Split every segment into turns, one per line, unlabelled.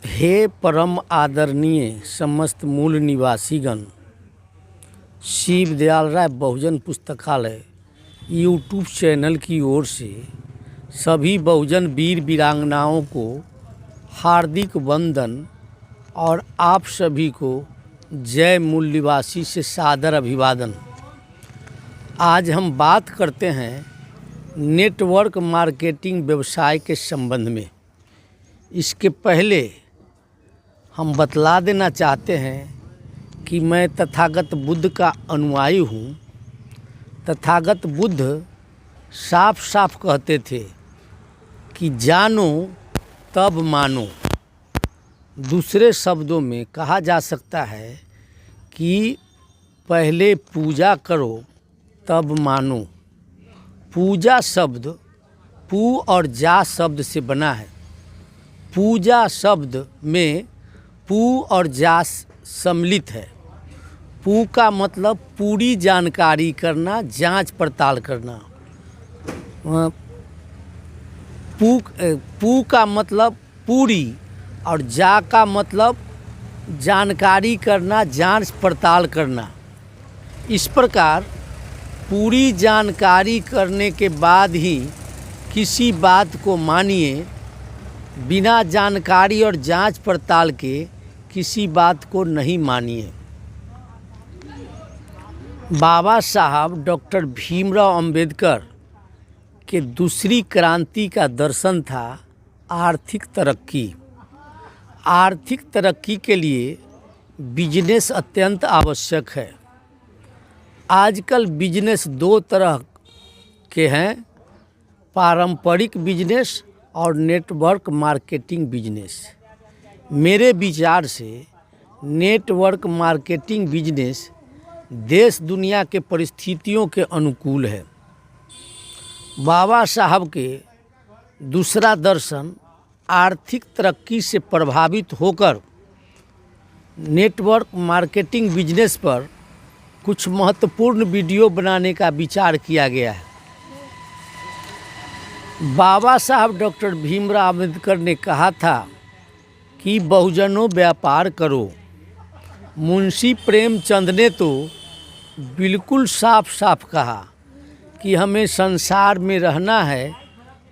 हे परम आदरणीय समस्त मूल निवासीगण, शिव दयाल राय बहुजन पुस्तकालय यूट्यूब चैनल की ओर से सभी बहुजन वीर वीरांगनाओं को हार्दिक वंदन और आप सभी को जय मूल निवासी से सादर अभिवादन। आज हम बात करते हैं नेटवर्क मार्केटिंग व्यवसाय के संबंध में। इसके पहले हम बतला देना चाहते हैं कि मैं तथागत बुद्ध का अनुयायी हूँ। तथागत बुद्ध साफ साफ कहते थे कि जानो तब मानो। दूसरे शब्दों में कहा जा सकता है कि पहले पूजा करो तब मानो। पूजा शब्द पू और जा शब्द से बना है। पूजा शब्द में पू और जा सम्मिलित है। पू का मतलब पूरी जानकारी करना, जांच पड़ताल करना। पू का मतलब पूरी और जा का मतलब जानकारी करना, जांच पड़ताल करना। इस प्रकार पूरी जानकारी करने के बाद ही किसी बात को मानिए। बिना जानकारी और जांच पड़ताल के किसी बात को नहीं मानिए। बाबा साहब डॉक्टर भीमराव अंबेडकर के दूसरी क्रांति का दर्शन था आर्थिक तरक्की। आर्थिक तरक्की के लिए बिजनेस अत्यंत आवश्यक है। आजकल बिजनेस दो तरह के हैं, पारंपरिक बिजनेस और नेटवर्क मार्केटिंग बिजनेस। मेरे विचार से नेटवर्क मार्केटिंग बिजनेस देश दुनिया के परिस्थितियों के अनुकूल है। बाबा साहब के दूसरा दर्शन आर्थिक तरक्की से प्रभावित होकर नेटवर्क मार्केटिंग बिजनेस पर कुछ महत्वपूर्ण वीडियो बनाने का विचार किया गया है। बाबा साहब डॉक्टर भीमराव अंबेडकर ने कहा था कि बहुजनों व्यापार करो। मुंशी प्रेमचंद ने तो बिल्कुल साफ साफ कहा कि हमें संसार में रहना है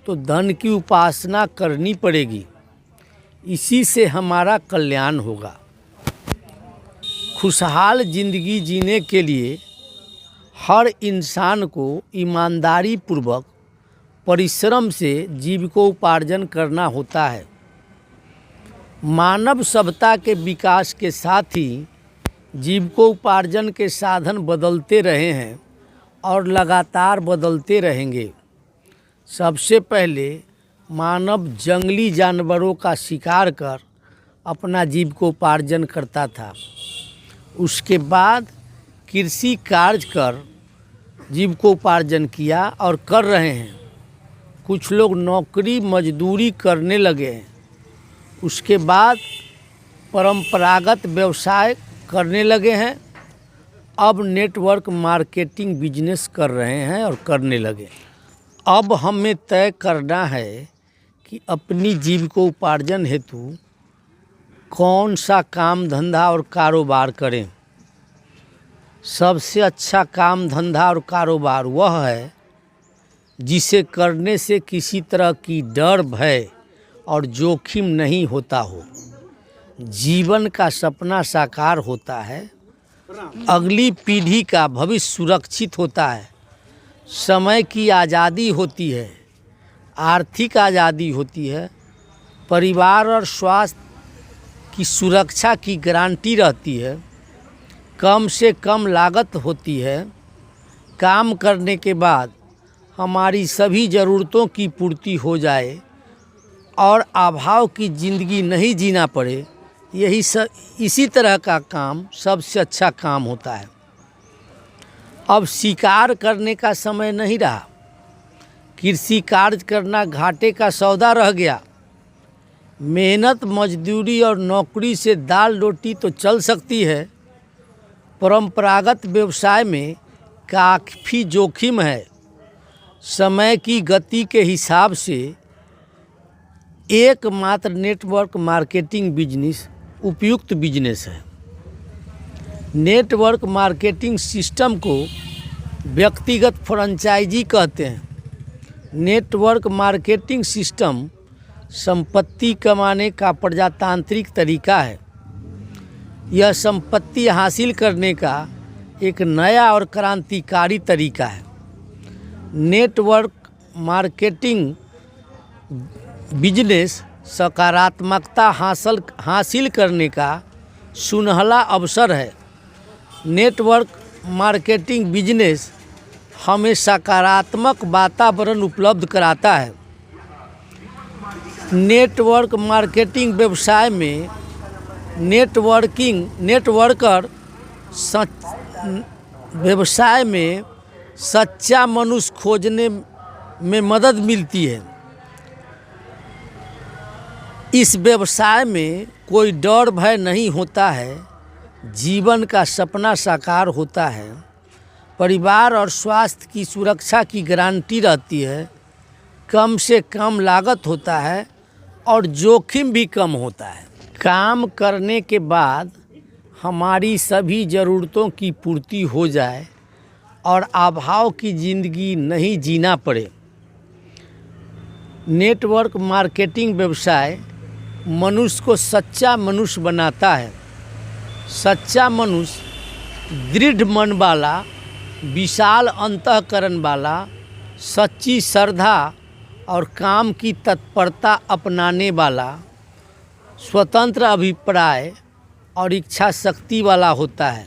तो धन की उपासना करनी पड़ेगी, इसी से हमारा कल्याण होगा। खुशहाल जिंदगी जीने के लिए हर इंसान को ईमानदारी पूर्वक परिश्रम से जीविकोपार्जन करना होता है। मानव सभ्यता के विकास के साथ ही जीविकोपार्जन के साधन बदलते रहे हैं और लगातार बदलते रहेंगे। सबसे पहले मानव जंगली जानवरों का शिकार कर अपना जीविकोपार्जन करता था। उसके बाद कृषि कार्य कर जीविकोपार्जन किया और कर रहे हैं। कुछ लोग नौकरी मजदूरी करने लगे हैं। उसके बाद परंपरागत व्यवसाय करने लगे हैं। अब नेटवर्क मार्केटिंग बिजनेस कर रहे हैं और करने लगे। अब हमें तय करना है कि अपनी जीविकोपार्जन हेतु कौन सा काम धंधा और कारोबार करें। सबसे अच्छा काम धंधा और कारोबार वह है जिसे करने से किसी तरह की डर, भय और जोखिम नहीं होता हो। जीवन का सपना साकार होता है। अगली पीढ़ी का भविष्य सुरक्षित होता है। समय की आज़ादी होती है। आर्थिक आज़ादी होती है। परिवार और स्वास्थ्य की सुरक्षा की गारंटी रहती है। कम से कम लागत होती है। काम करने के बाद हमारी सभी ज़रूरतों की पूर्ति हो जाए और अभाव की ज़िंदगी नहीं जीना पड़े, इसी तरह का काम सबसे अच्छा काम होता है। अब शिकार करने का समय नहीं रहा। कृषि कार्य करना घाटे का सौदा रह गया। मेहनत मजदूरी और नौकरी से दाल रोटी तो चल सकती है। परंपरागत व्यवसाय में काफ़ी जोखिम है। समय की गति के हिसाब से एकमात्र नेटवर्क मार्केटिंग बिजनेस उपयुक्त बिजनेस है। नेटवर्क मार्केटिंग सिस्टम को व्यक्तिगत फ्रेंचाइजी कहते हैं। नेटवर्क मार्केटिंग सिस्टम संपत्ति कमाने का प्रजातांत्रिक तरीका है। यह संपत्ति हासिल करने का एक नया और क्रांतिकारी तरीका है। नेटवर्क मार्केटिंग बिजनेस सकारात्मकता हासिल करने का सुनहला अवसर है। नेटवर्क मार्केटिंग बिजनेस हमें सकारात्मक वातावरण उपलब्ध कराता है। नेटवर्क मार्केटिंग व्यवसाय में व्यवसाय में सच्चा मनुष्य खोजने में मदद मिलती है। इस व्यवसाय में कोई डर भय नहीं होता है। जीवन का सपना साकार होता है। परिवार और स्वास्थ्य की सुरक्षा की गारंटी रहती है। कम से कम लागत होता है और जोखिम भी कम होता है। काम करने के बाद हमारी सभी ज़रूरतों की पूर्ति हो जाए और अभाव की ज़िंदगी नहीं जीना पड़े। नेटवर्क मार्केटिंग व्यवसाय मनुष्य को सच्चा मनुष्य बनाता है। सच्चा मनुष्य दृढ़ मन वाला, विशाल अंतःकरण वाला, सच्ची श्रद्धा और काम की तत्परता अपनाने वाला, स्वतंत्र अभिप्राय और इच्छा शक्ति वाला होता है।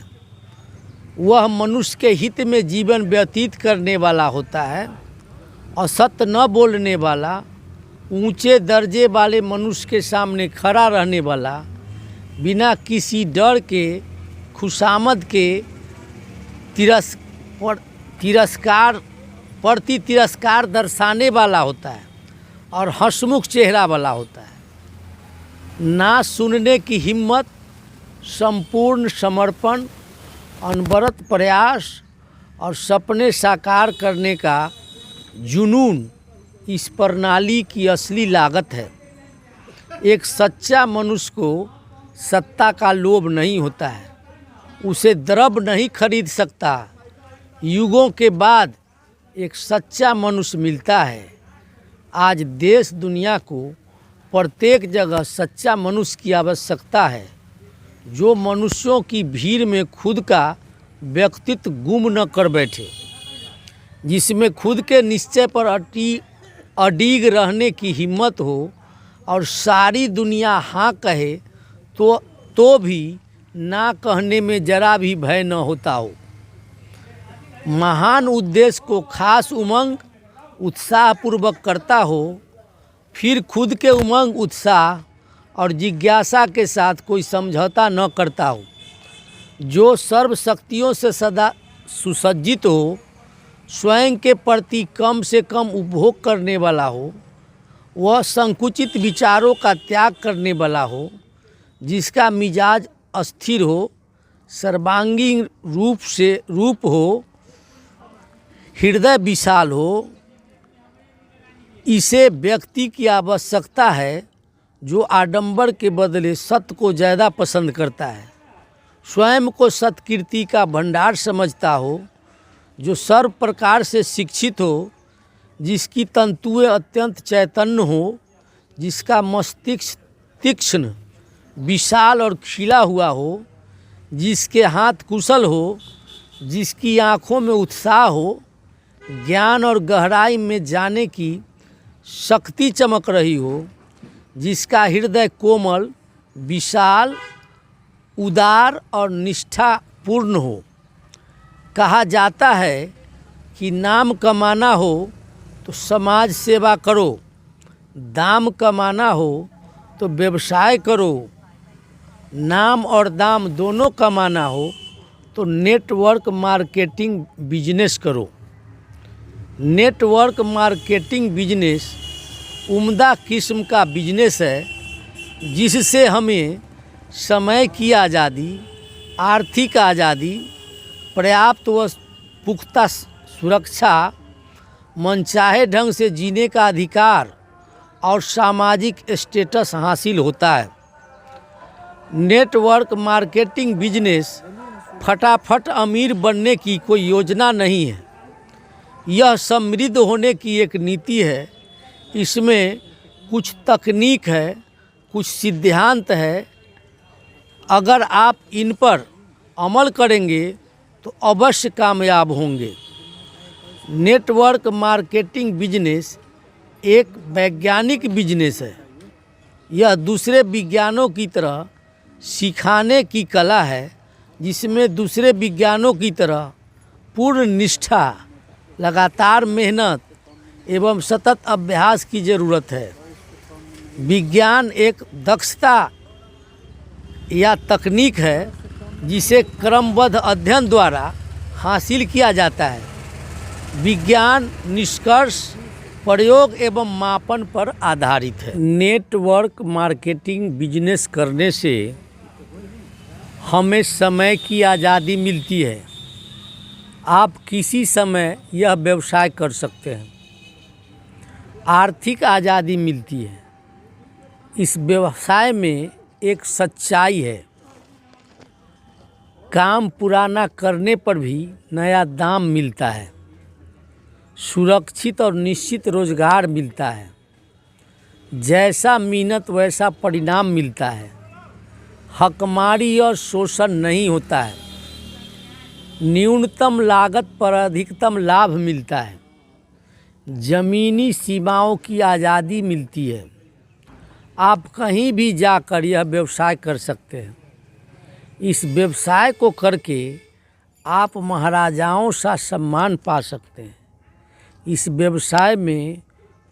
वह मनुष्य के हित में जीवन व्यतीत करने वाला होता है। असत्य न बोलने वाला, ऊंचे दर्जे वाले मनुष्य के सामने खड़ा रहने वाला, बिना किसी डर के खुशामद के तिरस्कार दर्शाने वाला होता है और हंसमुख चेहरा वाला होता है। ना सुनने की हिम्मत, संपूर्ण समर्पण, अनवरत प्रयास और सपने साकार करने का जुनून इस प्रणाली की असली लागत है। एक सच्चा मनुष्य को सत्ता का लोभ नहीं होता है। उसे द्रव्य नहीं खरीद सकता। युगों के बाद एक सच्चा मनुष्य मिलता है। आज देश दुनिया को प्रत्येक जगह सच्चा मनुष्य की आवश्यकता है, जो मनुष्यों की भीड़ में खुद का व्यक्तित्व गुम न कर बैठे, जिसमें खुद के निश्चय पर अडिग रहने की हिम्मत हो और सारी दुनिया हाँ कहे तो भी ना कहने में जरा भी भय न होता हो। महान उद्देश्य को खास उमंग उत्साहपूर्वक करता हो, फिर खुद के उमंग, उत्साह और जिज्ञासा के साथ कोई समझौता न करता हो, जो सर्व शक्तियों से सदा सुसज्जित हो, स्वयं के प्रति कम से कम उपभोग करने वाला हो, वह संकुचित विचारों का त्याग करने वाला हो, जिसका मिजाज अस्थिर हो, सर्वांगीण रूप हो, हृदय विशाल हो। इसे व्यक्ति की आवश्यकता है जो आडंबर के बदले सत्य को ज़्यादा पसंद करता है, स्वयं को सत्कीर्ति का भंडार समझता हो, जो सर्व प्रकार से शिक्षित हो, जिसकी तंतुएं अत्यंत चैतन्य हो, जिसका मस्तिष्क तीक्ष्ण, विशाल और खिला हुआ हो, जिसके हाथ कुशल हो, जिसकी आँखों में उत्साह हो, ज्ञान और गहराई में जाने की शक्ति चमक रही हो, जिसका हृदय कोमल, विशाल, उदार और निष्ठापूर्ण हो। कहा जाता है कि नाम कमाना हो तो समाज सेवा करो, दाम कमाना हो तो व्यवसाय करो, नाम और दाम दोनों कमाना हो तो नेटवर्क मार्केटिंग बिजनेस करो। नेटवर्क मार्केटिंग बिजनेस उम्दा किस्म का बिजनेस है, जिससे हमें समय की आज़ादी, आर्थिक आज़ादी, पर्याप्त व पुख्ता सुरक्षा, मनचाहे ढंग से जीने का अधिकार और सामाजिक स्टेटस हासिल होता है। नेटवर्क मार्केटिंग बिजनेस फटाफट अमीर बनने की कोई योजना नहीं है, यह समृद्ध होने की एक नीति है। इसमें कुछ तकनीक है, कुछ सिद्धांत है। अगर आप इन पर अमल करेंगे तो अवश्य कामयाब होंगे। नेटवर्क मार्केटिंग बिजनेस एक वैज्ञानिक बिजनेस है। यह दूसरे विज्ञानों की तरह सिखाने की कला है, जिसमें दूसरे विज्ञानों की तरह पूर्ण निष्ठा, लगातार मेहनत एवं सतत अभ्यास की ज़रूरत है। विज्ञान एक दक्षता या तकनीक है जिसे क्रमबद्ध अध्ययन द्वारा हासिल किया जाता है। विज्ञान निष्कर्ष, प्रयोग एवं मापन पर आधारित है। नेटवर्क मार्केटिंग बिजनेस करने से हमें समय की आज़ादी मिलती है। आप किसी समय यह व्यवसाय कर सकते हैं। आर्थिक आज़ादी मिलती है। इस व्यवसाय में एक सच्चाई है, काम पुराना करने पर भी नया दाम मिलता है। सुरक्षित और निश्चित रोजगार मिलता है। जैसा मेहनत वैसा परिणाम मिलता है। हकमारी और शोषण नहीं होता है। न्यूनतम लागत पर अधिकतम लाभ मिलता है। ज़मीनी सीमाओं की आज़ादी मिलती है। आप कहीं भी जाकर यह व्यवसाय कर सकते हैं। इस व्यवसाय को करके आप महाराजाओं सा सम्मान पा सकते हैं। इस व्यवसाय में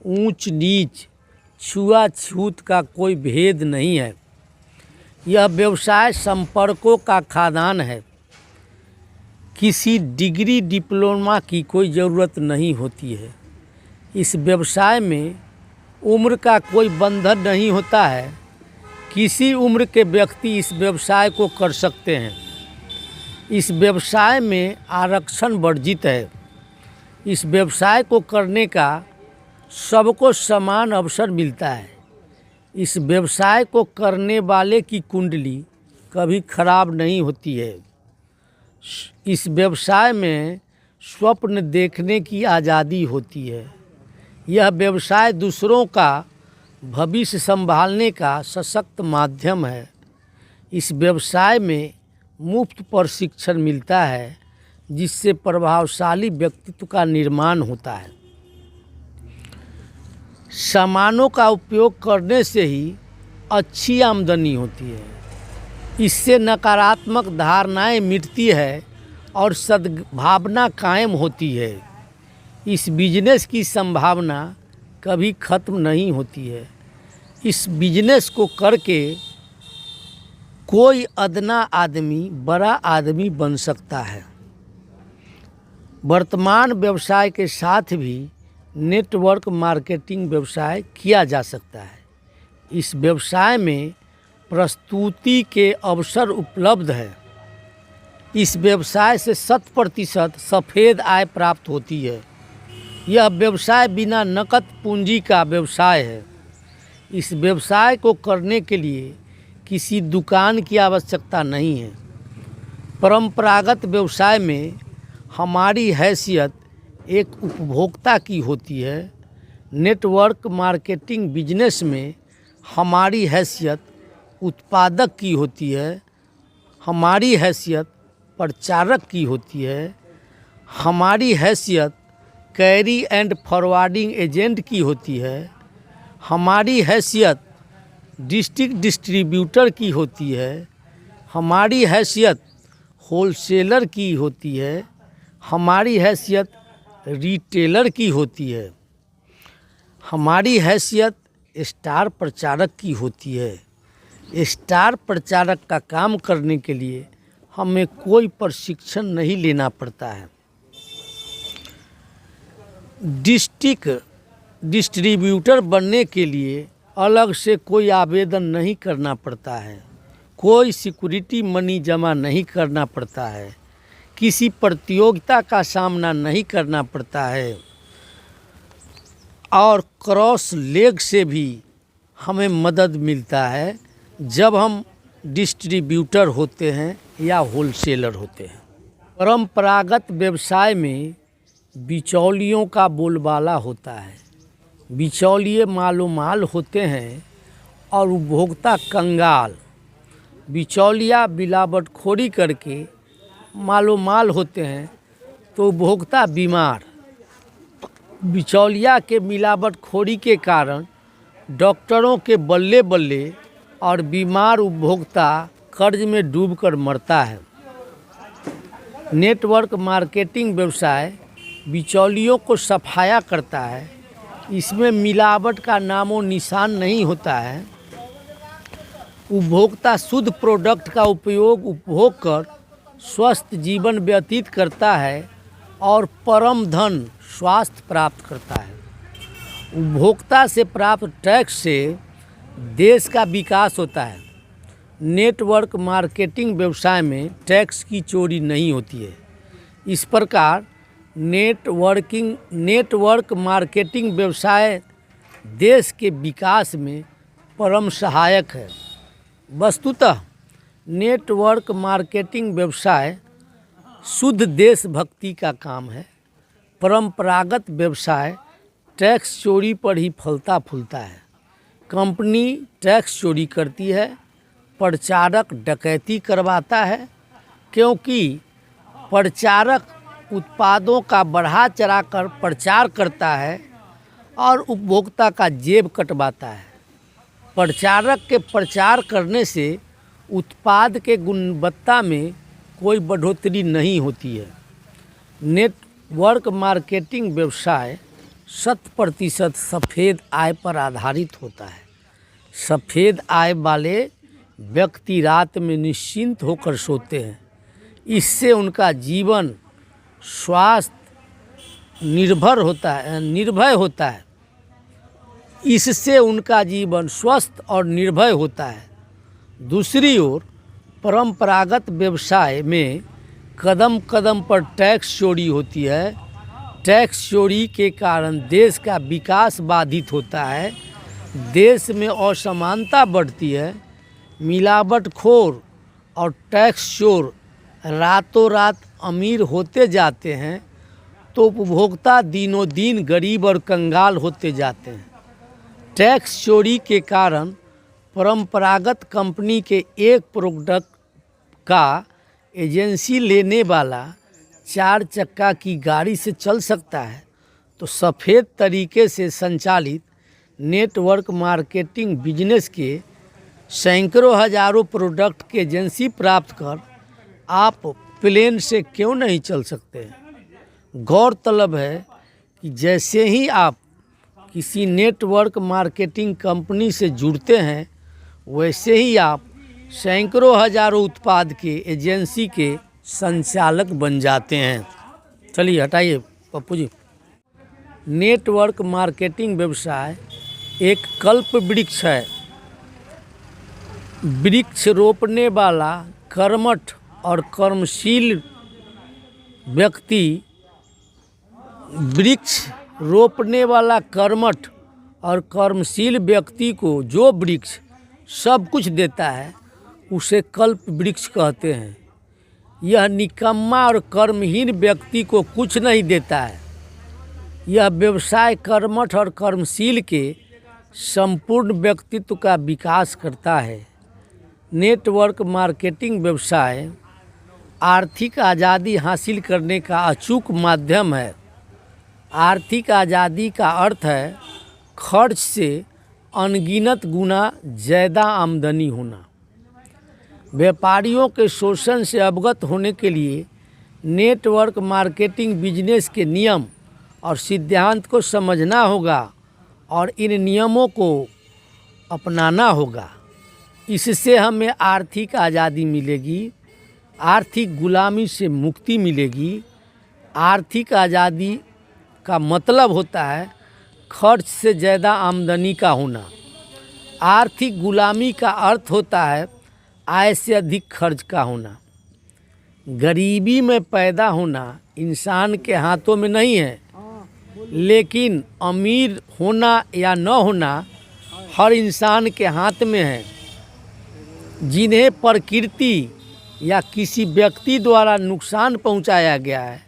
ऊंच नीच, छुआछूत का कोई भेद नहीं है। यह व्यवसाय संपर्कों का खादान है। किसी डिग्री डिप्लोमा की कोई ज़रूरत नहीं होती है। इस व्यवसाय में उम्र का कोई बंधन नहीं होता है। किसी उम्र के व्यक्ति इस व्यवसाय को कर सकते हैं। इस व्यवसाय में आरक्षण वर्जित है। इस व्यवसाय को करने का सबको समान अवसर मिलता है। इस व्यवसाय को करने वाले की कुंडली कभी खराब नहीं होती है। इस व्यवसाय में स्वप्न देखने की आज़ादी होती है। यह व्यवसाय दूसरों का भविष्य संभालने का सशक्त माध्यम है। इस व्यवसाय में मुफ्त प्रशिक्षण मिलता है, जिससे प्रभावशाली व्यक्तित्व का निर्माण होता है। सामानों का उपयोग करने से ही अच्छी आमदनी होती है। इससे नकारात्मक धारणाएं मिटती है और सद्भावना कायम होती है। इस बिजनेस की संभावना कभी ख़त्म नहीं होती है। इस बिजनेस को करके कोई अदना आदमी बड़ा आदमी बन सकता है। वर्तमान व्यवसाय के साथ भी नेटवर्क मार्केटिंग व्यवसाय किया जा सकता है। इस व्यवसाय में प्रस्तुति के अवसर उपलब्ध है। इस व्यवसाय से 100% सफ़ेद आय प्राप्त होती है। यह व्यवसाय बिना नकद पूंजी का व्यवसाय है। इस व्यवसाय को करने के लिए किसी दुकान की आवश्यकता नहीं है। परंपरागत व्यवसाय में हमारी हैसियत एक उपभोक्ता की होती है। नेटवर्क मार्केटिंग बिजनेस में हमारी हैसियत उत्पादक की होती है। हमारी हैसियत प्रचारक की होती है। हमारी हैसियत कैरी एंड फॉरवर्डिंग एजेंट की होती है। हमारी हैसियत डिस्ट्रिक्ट डिस्ट्रीब्यूटर की होती है। हमारी हैसियत होलसेलर की होती है। हमारी हैसियत रिटेलर की होती है। हमारी हैसियत स्टार प्रचारक की होती है। स्टार प्रचारक का काम करने के लिए हमें कोई प्रशिक्षण नहीं लेना पड़ता है। डिस्ट्रिक्ट डिस्ट्रीब्यूटर बनने के लिए अलग से कोई आवेदन नहीं करना पड़ता है। कोई सिक्योरिटी मनी जमा नहीं करना पड़ता है। किसी प्रतियोगिता का सामना नहीं करना पड़ता है। और क्रॉस लेग से भी हमें मदद मिलता है जब हम डिस्ट्रीब्यूटर होते हैं या होलसेलर होते हैं। परंपरागत व्यवसाय में बिचौलियों का बोलबाला होता है। बिचौलिए मालोमाल होते हैं और उपभोक्ता कंगाल। बिचौलिया मिलावटखोरी करके मालोमाल होते हैं तो उपभोक्ता बीमार। बिचौलिया के मिलावटखोरी के कारण डॉक्टरों के बल्ले बल्ले और बीमार उपभोक्ता कर्ज में डूबकर मरता है। नेटवर्क मार्केटिंग व्यवसाय बिचौलियों को सफाया करता है। इसमें मिलावट का नामो निशान नहीं होता है। उपभोक्ता शुद्ध प्रोडक्ट का उपभोग कर स्वस्थ जीवन व्यतीत करता है और परम धन स्वास्थ्य प्राप्त करता है। उपभोक्ता से प्राप्त टैक्स से देश का विकास होता है। नेटवर्क मार्केटिंग व्यवसाय में टैक्स की चोरी नहीं होती है। इस प्रकार नेटवर्क मार्केटिंग व्यवसाय देश के विकास में परम सहायक है। वस्तुतः नेटवर्क मार्केटिंग व्यवसाय शुद्ध देशभक्ति का काम है। परंपरागत व्यवसाय टैक्स चोरी पर ही फलता फूलता है। कंपनी टैक्स चोरी करती है, प्रचारक डकैती करवाता है, क्योंकि प्रचारक उत्पादों का बढ़ा चढ़ाकर प्रचार करता है और उपभोक्ता का जेब कटवाता है। प्रचारक के प्रचार करने से उत्पाद के गुणवत्ता में कोई बढ़ोतरी नहीं होती है। नेटवर्क मार्केटिंग व्यवसाय 100% सफ़ेद आय पर आधारित होता है। सफ़ेद आय वाले व्यक्ति रात में निश्चिंत होकर सोते हैं। इससे उनका जीवन स्वास्थ्य निर्भय होता है। इससे उनका जीवन स्वस्थ और निर्भय होता है। दूसरी ओर परंपरागत व्यवसाय में कदम कदम पर टैक्स चोरी होती है। टैक्स चोरी के कारण देश का विकास बाधित होता है। देश में असमानता बढ़ती है। मिलावटखोर और टैक्स चोर रातों रात अमीर होते जाते हैं तो उपभोक्ता दिनों दिन गरीब और कंगाल होते जाते हैं। टैक्स चोरी के कारण परंपरागत कंपनी के एक प्रोडक्ट का एजेंसी लेने वाला 4 चक्का की गाड़ी से चल सकता है, तो सफ़ेद तरीके से संचालित नेटवर्क मार्केटिंग बिजनेस के सैकड़ों हजारों प्रोडक्ट के एजेंसी प्राप्त कर आप प्लेन से क्यों नहीं चल सकते। गौरतलब है कि जैसे ही आप किसी नेटवर्क मार्केटिंग कंपनी से जुड़ते हैं, वैसे ही आप सैकड़ों हजारों उत्पाद के एजेंसी के संचालक बन जाते हैं। चलिए हटाइए पप्पू जी। नेटवर्क मार्केटिंग व्यवसाय एक कल्प वृक्ष है। वृक्ष रोपने वाला कर्मठ और कर्मशील व्यक्ति को जो वृक्ष सब कुछ देता है उसे कल्प वृक्ष कहते हैं। यह निकम्मा और कर्महीन व्यक्ति को कुछ नहीं देता है। यह व्यवसाय कर्मठ और कर्मशील के संपूर्ण व्यक्तित्व का विकास करता है। नेटवर्क मार्केटिंग व्यवसाय आर्थिक आज़ादी हासिल करने का अचूक माध्यम है। आर्थिक आज़ादी का अर्थ है खर्च से अनगिनत गुना ज़्यादा आमदनी होना। व्यापारियों के शोषण से अवगत होने के लिए नेटवर्क मार्केटिंग बिजनेस के नियम और सिद्धांत को समझना होगा और इन नियमों को अपनाना होगा। इससे हमें आर्थिक आज़ादी मिलेगी, आर्थिक गुलामी से मुक्ति मिलेगी। आर्थिक आज़ादी का मतलब होता है खर्च से ज़्यादा आमदनी का होना। आर्थिक गुलामी का अर्थ होता है आय से अधिक खर्च का होना। गरीबी में पैदा होना इंसान के हाथों में नहीं है। लेकिन अमीर होना या न होना हर इंसान के हाथ में है। जिन्हें प्रकृति या किसी व्यक्ति द्वारा नुकसान पहुंचाया गया है,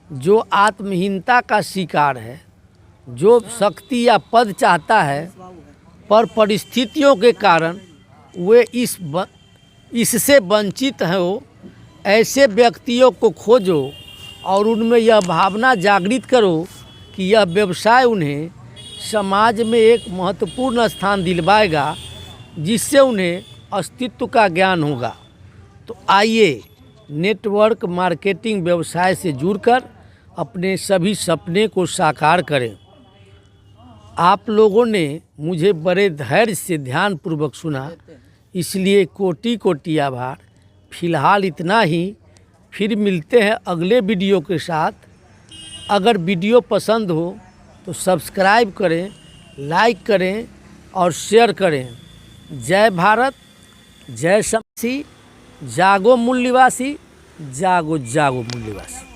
जो आत्महीनता का शिकार है, जो शक्ति या पद चाहता है पर परिस्थितियों के कारण वे इससे वंचित हो, ऐसे व्यक्तियों को खोजो और उनमें यह भावना जागृत करो कि यह व्यवसाय उन्हें समाज में एक महत्वपूर्ण स्थान दिलवाएगा, जिससे उन्हें अस्तित्व का ज्ञान होगा। तो आइए नेटवर्क मार्केटिंग व्यवसाय से जुड़कर अपने सभी सपने को साकार करें। आप लोगों ने मुझे बड़े धैर्य से ध्यानपूर्वक सुना, इसलिए कोटि कोटि आभार। फिलहाल इतना ही, फिर मिलते हैं अगले वीडियो के साथ। अगर वीडियो पसंद हो तो सब्सक्राइब करें, लाइक करें और शेयर करें। जय भारत, जय समसी, जागो मूल निवासी, जागो जागो मूल निवासी।